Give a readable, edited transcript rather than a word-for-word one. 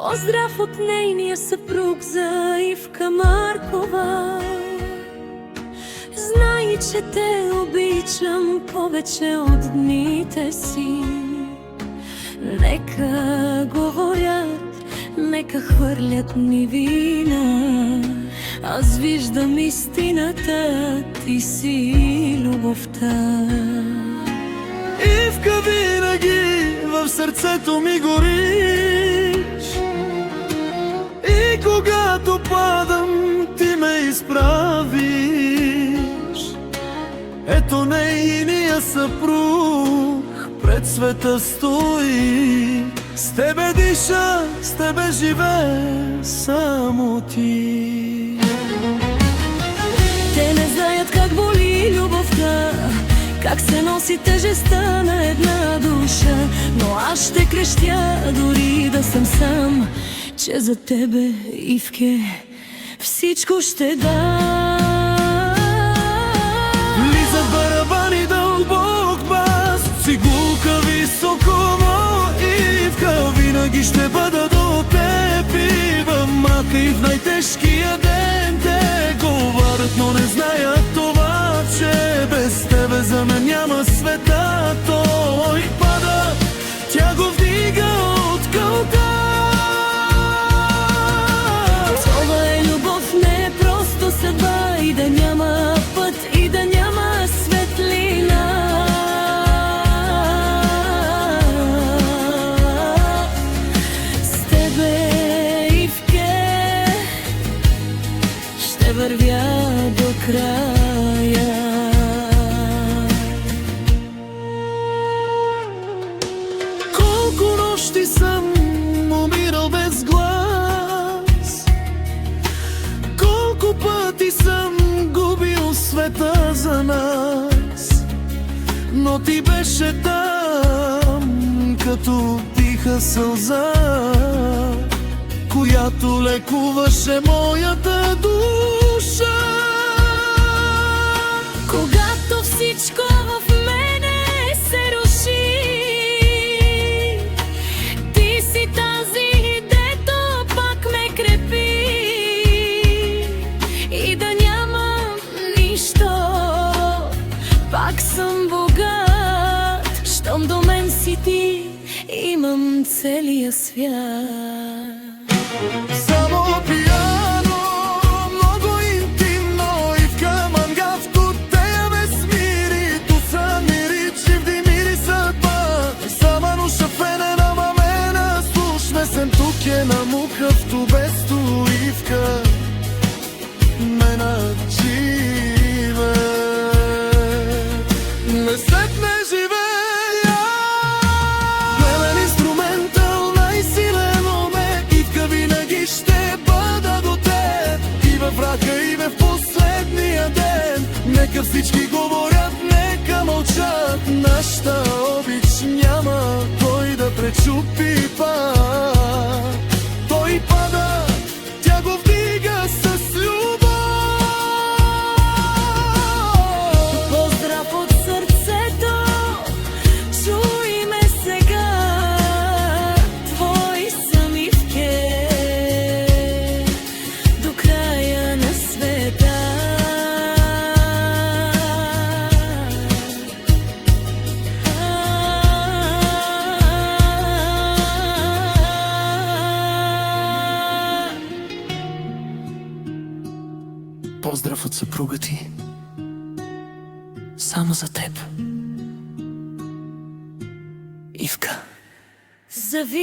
Поздрав от нейния съпруг за Ивка Маркова. Знай, че те обичам повече от дните си. Нека говорят, нека хвърлят ми вина. Аз виждам истината, ти си любовта. Ивка, винаги в сърцето ми гориш, и когато падам, ти ме изправиш. Ето нейния съпруг пред света стои. С тебе диша, с тебе живее само ти. Те не знаят как боли любовта, как се носи тежестта на една душа. Но аз ще крещя, дори да съм сам, че за тебе, Ивке, всичко ще дам. Влиза барабани, дълбок бас, цигулка високо, но Ивка, винаги ще бъда до теб. И в мрака, и в най-тежкия ден те говорят, но не знаят това, че без тебе за мен няма света. Той пада, тя го вдига от кълта. Това е любов, не е просто съдба, и да няма път, и да няма светлина. С тебе, Ивке, ще вървя до края. Колко нощи съм умирал без глас, колко пъти съм губил света за нас, но ти беше там, като тиха сълза, която лекуваше моята душа. Когато всичко в мене се руши, ти си тази, дето пак ме крепи. И да нямам нищо, пак съм богат. Щом до мен си ти, имам целия свят. Само пияно, много интимно, Ивка Мангавто, тея ме смири, ту са мири, чивди мири съдба. Сама нуша фенена мамена, слушме сем тук е на мукавто бесто, Ивка мена живе. Не след не живея. Племен инструментал, най-силен уме, Ивка, винаги ще бъда до теб. И във врака, и в последния ден. Нека всички говорят, нека мълчат. Нашата обич няма кой да пречупи пак. Той пада, тя го вдига с любов. Поздрав от сърцето, чуй ме сега, твой съм, Ивке, до края на света. Поздрав от съпруга ти, само за теб, Ивка. Завинаги.